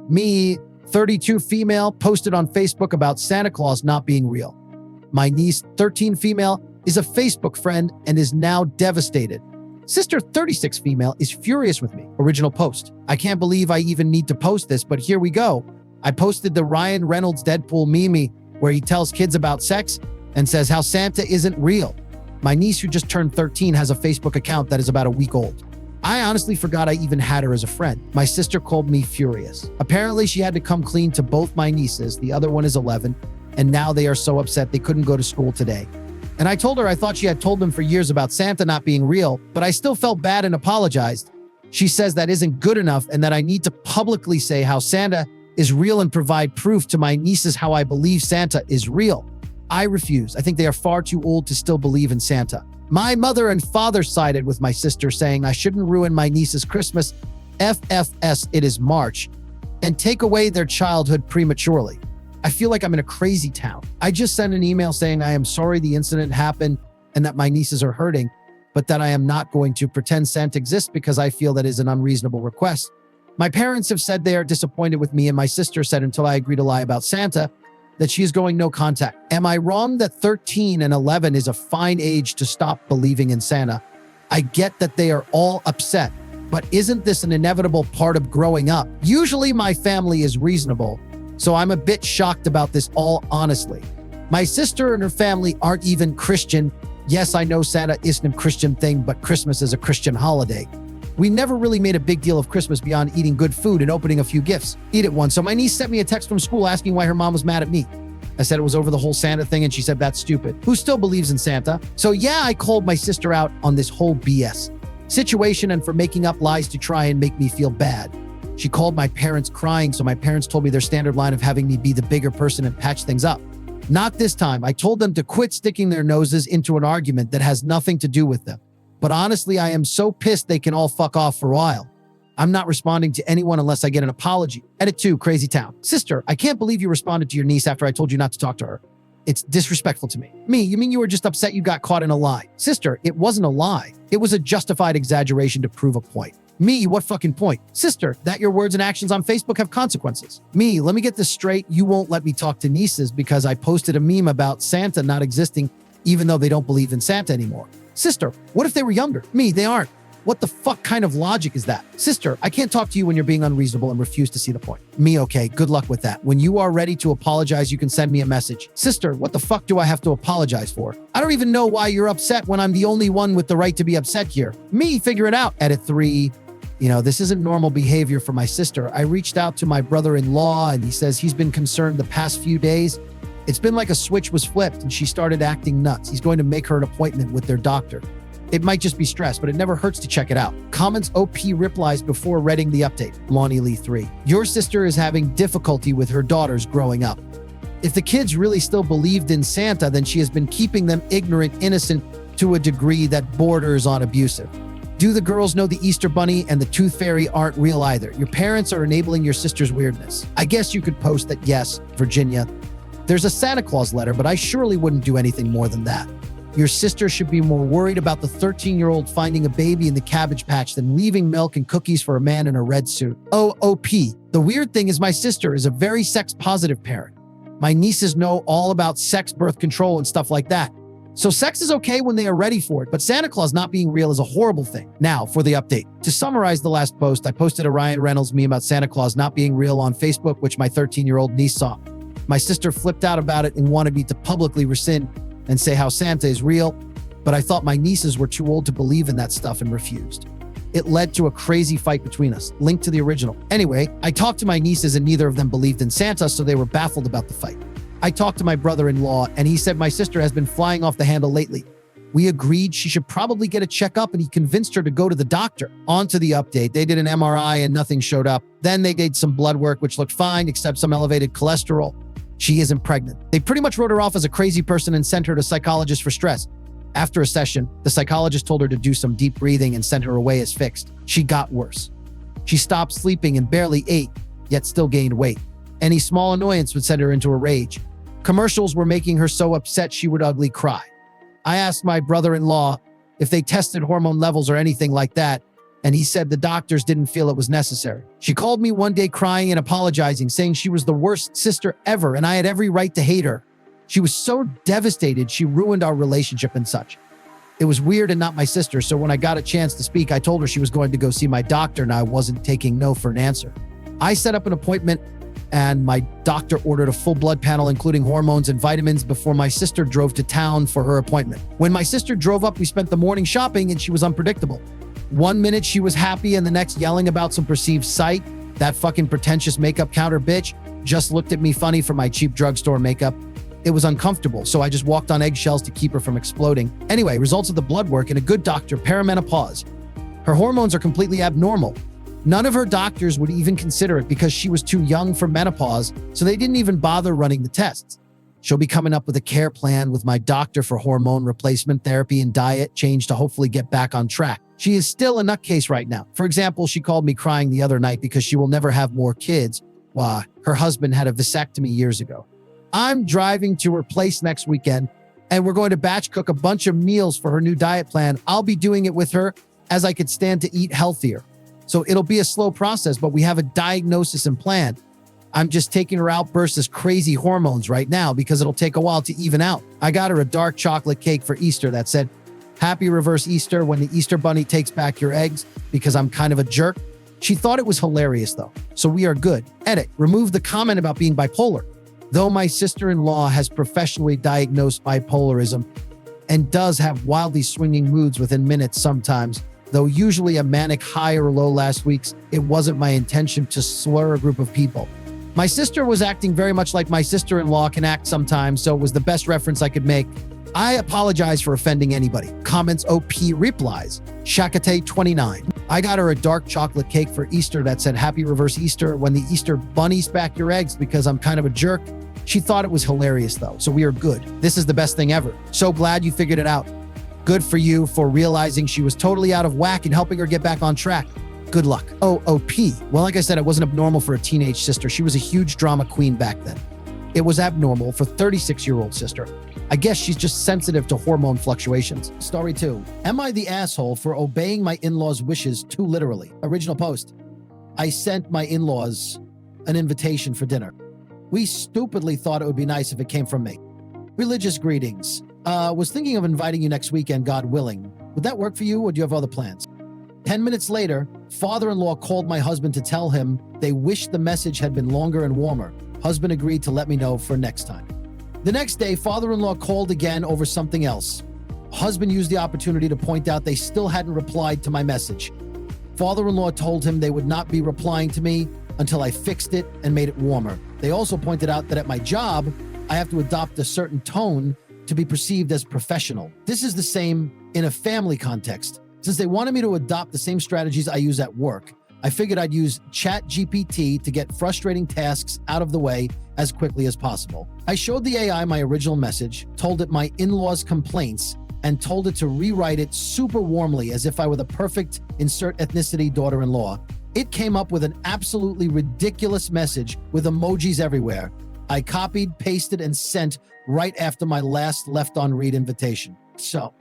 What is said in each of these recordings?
Me, 32 female, posted on Facebook about Santa Claus not being real. My niece, 13 female, is a Facebook friend and is now devastated. Sister, 36 female, is furious with me. Original post. I can't believe I even need to post this, but here we go. I posted the Ryan Reynolds Deadpool meme where he tells kids about sex and says how Santa isn't real. My niece, who just turned 13, has a Facebook account that is about a week old. I honestly forgot I even had her as a friend. My sister called me furious. Apparently, she had to come clean to both my nieces. The other one is 11, and now they are so upset they couldn't go to school today. And I told her I thought she had told them for years about Santa not being real, but I still felt bad and apologized. She says that isn't good enough and that I need to publicly say how Santa is real and provide proof to my nieces how I believe Santa is real. I refuse. I think they are far too old to still believe in Santa. My mother and father sided with my sister, saying I shouldn't ruin my niece's Christmas, FFS, it is March, and take away their childhood prematurely. I feel like I'm in a crazy town. I just sent an email saying I am sorry the incident happened and that my nieces are hurting, but that I am not going to pretend Santa exists because I feel that is an unreasonable request. My parents have said they are disappointed with me, and my sister said until I agree to lie about Santa, that she is going no contact. Am I wrong that 13 and 11 is a fine age to stop believing in Santa? I get that they are all upset, but isn't this an inevitable part of growing up? Usually my family is reasonable, so I'm a bit shocked about this all honestly. My sister and her family aren't even Christian. Yes, I know Santa isn't a Christian thing, but Christmas is a Christian holiday. We never really made a big deal of Christmas beyond eating good food and opening a few gifts. Eat it once. So my niece sent me a text from school asking why her mom was mad at me. I said it was over the whole Santa thing, and she said that's stupid. Who still believes in Santa? So yeah, I called my sister out on this whole BS situation and for making up lies to try and make me feel bad. She called my parents crying, so my parents told me their standard line of having me be the bigger person and patch things up. Not this time. I told them to quit sticking their noses into an argument that has nothing to do with them. But honestly, I am so pissed they can all fuck off for a while. I'm not responding to anyone unless I get an apology. Edit 2, Crazy Town. Sister, I can't believe you responded to your niece after I told you not to talk to her. It's disrespectful to me. Me, you mean you were just upset you got caught in a lie? Sister, it wasn't a lie. It was a justified exaggeration to prove a point. Me, what fucking point? Sister, that your words and actions on Facebook have consequences. Me, let me get this straight. You won't let me talk to nieces because I posted a meme about Santa not existing even though they don't believe in Santa anymore. Sister, what if they were younger? Me, they aren't. What the fuck kind of logic is that? Sister, I can't talk to you when you're being unreasonable and refuse to see the point. Me, okay, good luck with that. When you are ready to apologize, you can send me a message. Sister, what the fuck do I have to apologize for? I don't even know why you're upset when I'm the only one with the right to be upset here. Me, figure it out. Edit 3. This isn't normal behavior for my sister. I reached out to my brother-in-law and he says he's been concerned the past few days. It's been like a switch was flipped and she started acting nuts. He's going to make her an appointment with their doctor. It might just be stress, but it never hurts to check it out. Comments OP replies before reading the update. Lonnie Lee 3. Your sister is having difficulty with her daughters growing up. If the kids really still believed in Santa, then she has been keeping them ignorant, innocent to a degree that borders on abusive. Do the girls know the Easter Bunny and the Tooth Fairy aren't real either? Your parents are enabling your sister's weirdness. I guess you could post that, yes, Virginia, there's a Santa Claus letter, but I surely wouldn't do anything more than that. Your sister should be more worried about the 13-year-old finding a baby in the Cabbage Patch than leaving milk and cookies for a man in a red suit. OP. The weird thing is my sister is a very sex-positive parent. My nieces know all about sex, birth control, and stuff like that. So sex is okay when they are ready for it, but Santa Claus not being real is a horrible thing. Now, for the update. To summarize the last post, I posted a Ryan Reynolds meme about Santa Claus not being real on Facebook, which my 13-year-old niece saw. My sister flipped out about it and wanted me to publicly rescind and say how Santa is real, but I thought my nieces were too old to believe in that stuff and refused. It led to a crazy fight between us. Link to the original. Anyway, I talked to my nieces and neither of them believed in Santa, so they were baffled about the fight. I talked to my brother-in-law and he said my sister has been flying off the handle lately. We agreed she should probably get a checkup and he convinced her to go to the doctor. On to the update. They did an MRI and nothing showed up. Then they did some blood work, which looked fine, except some elevated cholesterol. She isn't pregnant. They pretty much wrote her off as a crazy person and sent her to a psychologist for stress. After a session, the psychologist told her to do some deep breathing and sent her away as fixed. She got worse. She stopped sleeping and barely ate, yet still gained weight. Any small annoyance would send her into a rage. Commercials were making her so upset she would ugly cry. I asked my brother-in-law if they tested hormone levels or anything like that, and he said the doctors didn't feel it was necessary. She called me one day crying and apologizing, saying she was the worst sister ever and I had every right to hate her. She was so devastated she ruined our relationship and such. It was weird and not my sister, so when I got a chance to speak, I told her she was going to go see my doctor and I wasn't taking no for an answer. I set up an appointment and my doctor ordered a full blood panel, including hormones and vitamins, before my sister drove to town for her appointment. When my sister drove up, we spent the morning shopping and she was unpredictable. One minute she was happy and the next yelling about some perceived sight. That fucking pretentious makeup counter bitch just looked at me funny for my cheap drugstore makeup. It was uncomfortable, so I just walked on eggshells to keep her from exploding. Anyway, results of the blood work and a good doctor, perimenopause. Her hormones are completely abnormal. None of her doctors would even consider it because she was too young for menopause, so they didn't even bother running the tests. She'll be coming up with a care plan with my doctor for hormone replacement therapy and diet change to hopefully get back on track. She is still a nutcase right now. For example, she called me crying the other night because she will never have more kids. Why? Her husband had a vasectomy years ago. I'm driving to her place next weekend, and we're going to batch cook a bunch of meals for her new diet plan. I'll be doing it with her as I could stand to eat healthier. So it'll be a slow process, but we have a diagnosis and plan. I'm just taking her outbursts as crazy hormones right now because it'll take a while to even out. I got her a dark chocolate cake for Easter that said, "Happy reverse Easter when the Easter bunny takes back your eggs," because I'm kind of a jerk. She thought it was hilarious though, so we are good. Edit, remove the comment about being bipolar. Though my sister-in-law has professionally diagnosed bipolarism and does have wildly swinging moods within minutes sometimes, though usually a manic high or low last week's, it wasn't my intention to slur a group of people. My sister was acting very much like my sister-in-law can act sometimes, so it was the best reference I could make. I apologize for offending anybody. Comments OP replies. Shakate29. I got her a dark chocolate cake for Easter that said, "Happy reverse Easter when the Easter bunnies back your eggs," because I'm kind of a jerk. She thought it was hilarious though, so we are good. This is the best thing ever. So glad you figured it out. Good for you for realizing she was totally out of whack and helping her get back on track. Good luck. OOP. Well, like I said, it wasn't abnormal for a teenage sister. She was a huge drama queen back then. It was abnormal for 36-year-old sister. I guess she's just sensitive to hormone fluctuations. Story 2. Am I the asshole for obeying my in-laws' wishes too literally? Original post. I sent my in-laws an invitation for dinner. We stupidly thought it would be nice if it came from me. Religious greetings. Was thinking of inviting you next weekend, God willing. Would that work for you, or do you have other plans? 10 minutes later, father-in-law called my husband to tell him they wished the message had been longer and warmer. Husband agreed to let me know for next time. The next day, father-in-law called again over something else. Husband used the opportunity to point out they still hadn't replied to my message. Father-in-law told him they would not be replying to me until I fixed it and made it warmer. They also pointed out that at my job, I have to adopt a certain tone to be perceived as professional. This is the same in a family context. Since they wanted me to adopt the same strategies I use at work, I figured I'd use ChatGPT to get frustrating tasks out of the way as quickly as possible. I showed the AI my original message, told it my in-laws' complaints, and told it to rewrite it super warmly as if I were the perfect insert ethnicity daughter-in-law. It came up with an absolutely ridiculous message with emojis everywhere. I copied, pasted, and sent right after my last left on read invitation. So,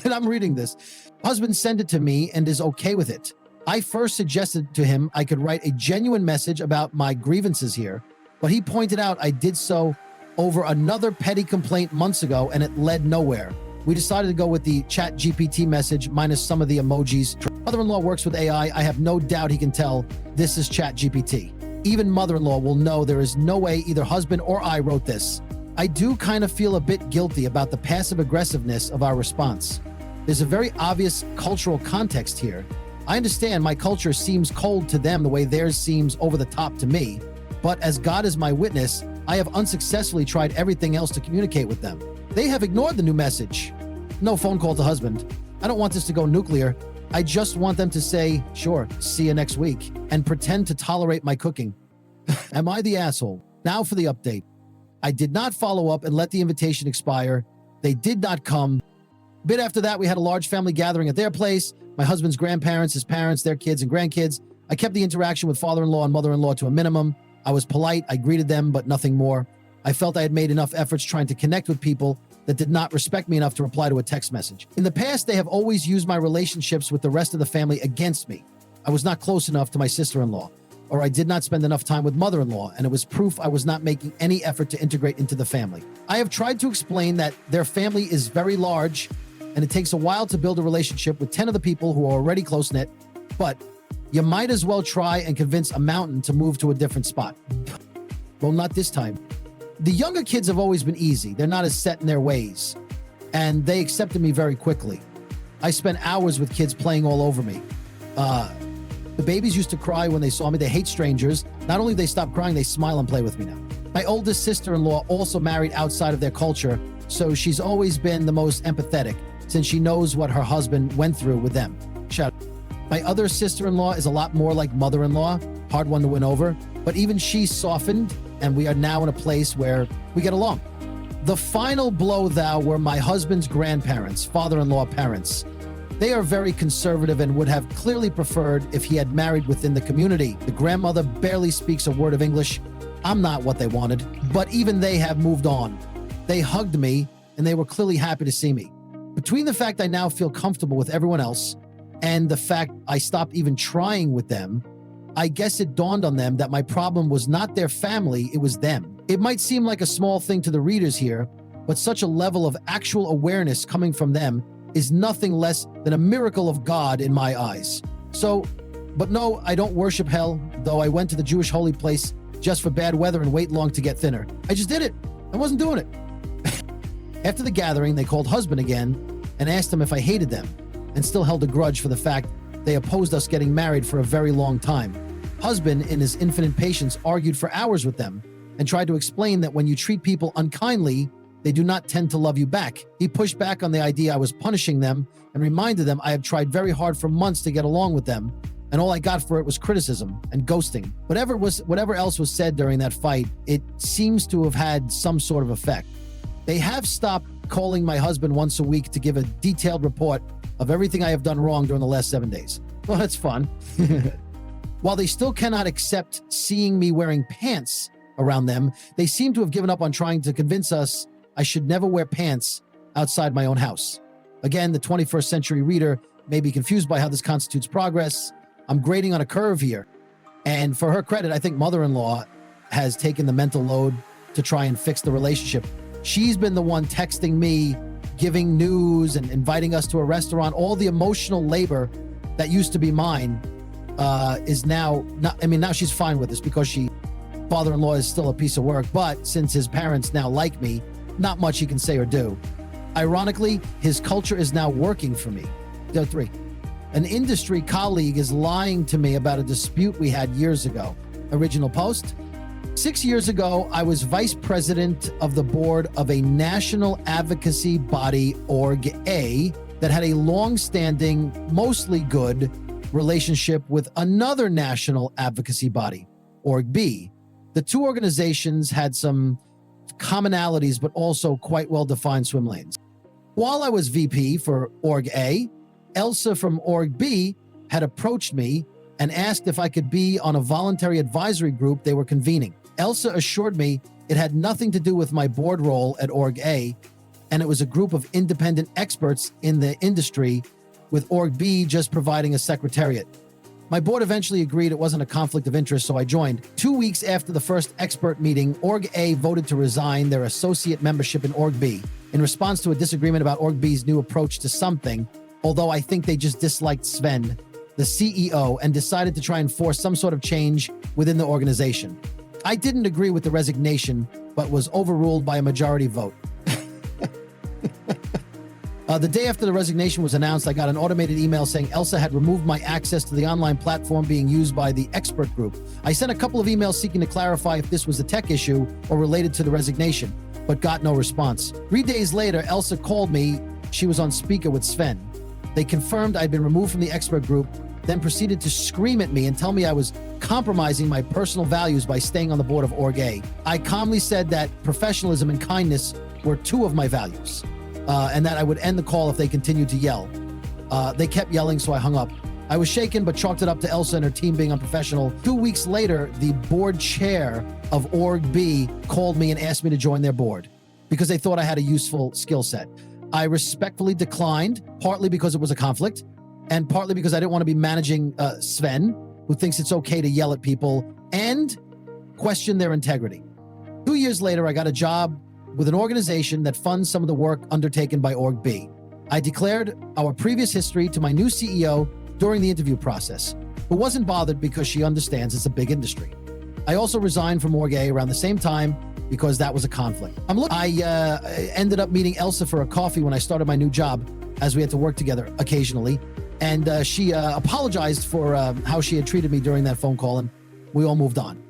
and I'm reading this. Husband sent it to me and is okay with it. I first suggested to him I could write a genuine message about my grievances here, but he pointed out I did so over another petty complaint months ago and it led nowhere. We decided to go with the ChatGPT message minus some of the emojis. Mother-in-law works with AI. I have no doubt he can tell this is ChatGPT. Even mother-in-law will know there is no way either husband or I wrote this. I do kind of feel a bit guilty about the passive aggressiveness of our response. There's a very obvious cultural context here. I understand my culture seems cold to them the way theirs seems over the top to me, but as God is my witness, I have unsuccessfully tried everything else to communicate with them. They have ignored the new message. No phone call to husband. I don't want this to go nuclear. I just want them to say, sure, see you next week, and pretend to tolerate my cooking. Am I the asshole? Now for the update. I did not follow up and let the invitation expire. They did not come. A bit after that, we had a large family gathering at their place. My husband's grandparents, his parents, their kids, and grandkids. I kept the interaction with father-in-law and mother-in-law to a minimum. I was polite. I greeted them, but nothing more. I felt I had made enough efforts trying to connect with people that did not respect me enough to reply to a text message. In the past, they have always used my relationships with the rest of the family against me. I was not close enough to my sister-in-law, or I did not spend enough time with mother-in-law, and it was proof I was not making any effort to integrate into the family. I have tried to explain that their family is very large, and it takes a while to build a relationship with 10 of the people who are already close-knit, but you might as well try and convince a mountain to move to a different spot. Well, not this time. The younger kids have always been easy. They're not as set in their ways, and they accepted me very quickly. I spent hours with kids playing all over me. The babies used to cry when they saw me. They hate strangers. Not only do they stop crying, they smile and play with me now. My oldest sister-in-law also married outside of their culture, so she's always been the most empathetic since she knows what her husband went through with them. Shout out. My other sister-in-law is a lot more like mother-in-law, hard one to win over, but even she softened, and we are now in a place where we get along. The final blow, thou, were my husband's grandparents, father-in-law parents. They are very conservative and would have clearly preferred if he had married within the community. The grandmother barely speaks a word of English. I'm not what they wanted, but even they have moved on. They hugged me, and they were clearly happy to see me. Between the fact I now feel comfortable with everyone else and the fact I stopped even trying with them, I guess it dawned on them that my problem was not their family, it was them. It might seem like a small thing to the readers here, but such a level of actual awareness coming from them is nothing less than a miracle of God in my eyes. But no, I don't worship hell, though I went to the Jewish holy place just for bad weather and wait long to get thinner. I just did it. I wasn't doing it. After the gathering, they called husband again and asked him if I hated them and still held a grudge for the fact they opposed us getting married for a very long time. Husband, in his infinite patience, argued for hours with them and tried to explain that when you treat people unkindly, they do not tend to love you back. He pushed back on the idea I was punishing them and reminded them I have tried very hard for months to get along with them, and all I got for it was criticism and ghosting. Whatever else was said during that fight, it seems to have had some sort of effect. They have stopped calling my husband once a week to give a detailed report of everything I have done wrong during the last 7 days. Well, that's fun. While they still cannot accept seeing me wearing pants around them, they seem to have given up on trying to convince us I should never wear pants outside my own house. Again, the 21st century reader may be confused by how this constitutes progress. I'm grading on a curve here. And for her credit, I think mother-in-law has taken the mental load to try and fix the relationship. She's been the one texting me, giving news and inviting us to a restaurant. All the emotional labor that used to be mine is now not, now she's fine with this because father-in-law is still a piece of work, but since his parents now like me, not much he can say or do. Ironically, his culture is now working for me. 3. An industry colleague is lying to me about a dispute we had years ago. Original post. 6 years ago, I was vice president of the board of a national advocacy body, Org A, that had a long-standing, mostly good relationship with another national advocacy body, Org B. The two organizations had some commonalities, but also quite well-defined swim lanes. While I was VP for Org A, Elsa from Org B had approached me and asked if I could be on a voluntary advisory group they were convening. Elsa assured me it had nothing to do with my board role at Org A, and it was a group of independent experts in the industry, with Org B just providing a secretariat. My board eventually agreed it wasn't a conflict of interest, so I joined. 2 weeks after the first expert meeting, Org A voted to resign their associate membership in Org B in response to a disagreement about Org B's new approach to something, although I think they just disliked Sven, the CEO, and decided to try and force some sort of change within the organization. I didn't agree with the resignation, but was overruled by a majority vote. The day after the resignation was announced, I got an automated email saying Elsa had removed my access to the online platform being used by the expert group. I sent a couple of emails seeking to clarify if this was a tech issue or related to the resignation, but got no response. 3 days later, Elsa called me. She was on speaker with Sven. They confirmed I'd been removed from the expert group, then proceeded to scream at me and tell me I was compromising my personal values by staying on the board of Org A. I calmly said that professionalism and kindness were two of my values, and that I would end the call if they continued to yell. They kept yelling, so I hung up. I was shaken, but chalked it up to Elsa and her team being unprofessional. 2 weeks later, the board chair of Org B called me and asked me to join their board. because they thought I had a useful skill set. I respectfully declined, partly because it was a conflict, and partly because I didn't want to be managing Sven, who thinks it's okay to yell at people and question their integrity. 2 years later, I got a job with an organization that funds some of the work undertaken by Org B. I declared our previous history to my new CEO during the interview process, who wasn't bothered because she understands it's a big industry. I also resigned from Org A around the same time because that was a conflict. I ended up meeting Elsa for a coffee when I started my new job, as we had to work together occasionally. And she apologized for how she had treated me during that phone call, and we all moved on.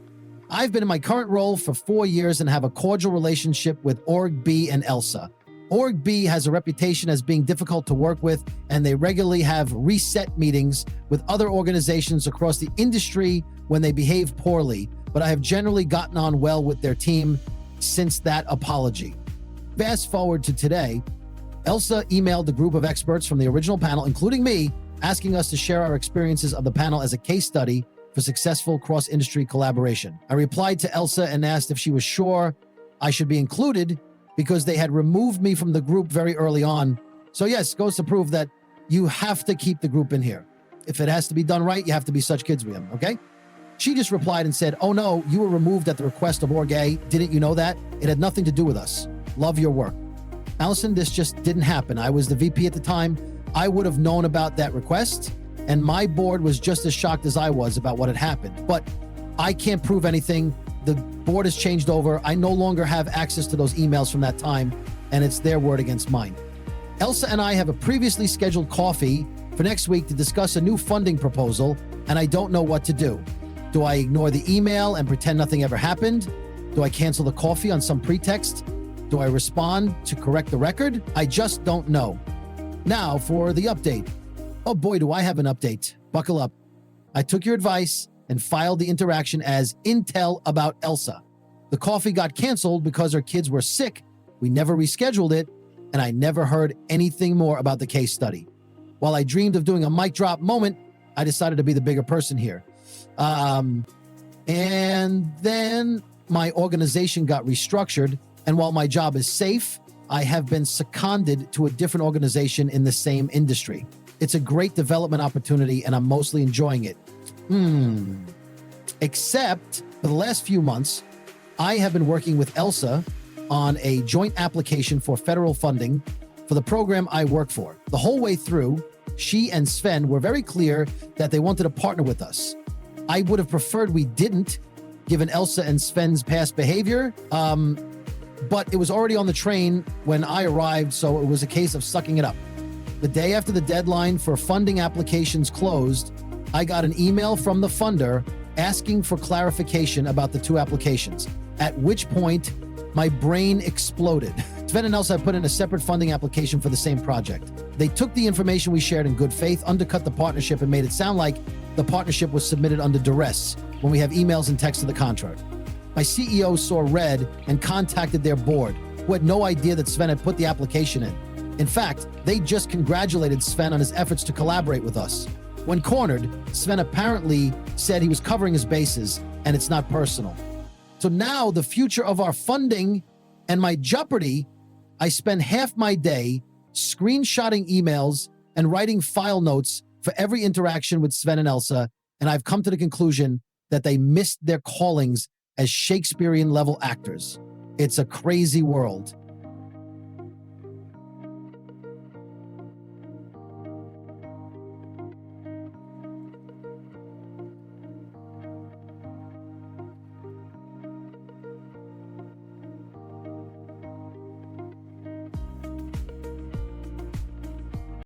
I've been in my current role for 4 years and have a cordial relationship with Org B and Elsa. Org B has a reputation as being difficult to work with, and they regularly have reset meetings with other organizations across the industry when they behave poorly, but I have generally gotten on well with their team since that apology. Fast forward to today, Elsa emailed the group of experts from the original panel, including me, asking us to share our experiences of the panel as a case study for successful cross-industry collaboration. I replied to Elsa and asked if she was sure I should be included because they had removed me from the group very early on. So yes, goes to prove that you have to keep the group in here. If it has to be done right, you have to be such kids with them, okay? She just replied and said, "Oh no, you were removed at the request of Org A. Didn't you know that? It had nothing to do with us. Love your work." Allison, this just didn't happen. I was the VP at the time. I would have known about that request, and my board was just as shocked as I was about what had happened. But I can't prove anything. The board has changed over. I no longer have access to those emails from that time, and it's their word against mine. Elsa and I have a previously scheduled coffee for next week to discuss a new funding proposal, and I don't know what to do. Do I ignore the email and pretend nothing ever happened? Do I cancel the coffee on some pretext? Do I respond to correct the record? I just don't know. Now for the update. Oh boy, do I have an update. Buckle up. I took your advice and filed the interaction as intel about Elsa. The coffee got canceled because her kids were sick. We never rescheduled it, and I never heard anything more about the case study. While I dreamed of doing a mic drop moment, I decided to be the bigger person here. And then my organization got restructured, and while my job is safe, I have been seconded to a different organization in the same industry. It's a great development opportunity, and I'm mostly enjoying it. Except for the last few months, I have been working with Elsa on a joint application for federal funding for the program I work for. The whole way through, she and Sven were very clear that they wanted to partner with us. I would have preferred we didn't, given Elsa and Sven's past behavior, but it was already on the train when I arrived, so it was a case of sucking it up. The day after the deadline for funding applications closed, I got an email from the funder asking for clarification about the two applications, at which point my brain exploded. Sven and Elsa put in a separate funding application for the same project. They took the information we shared in good faith, undercut the partnership, and made it sound like the partnership was submitted under duress when we have emails and text to the contrary. My CEO saw red and contacted their board, who had no idea that Sven had put the application in. In fact, they just congratulated Sven on his efforts to collaborate with us. When cornered, Sven apparently said he was covering his bases, and it's not personal. So now the future of our funding and my jeopardy, I spend half my day screenshotting emails and writing file notes for every interaction with Sven and Elsa, and I've come to the conclusion that they missed their callings as Shakespearean-level actors. It's a crazy world.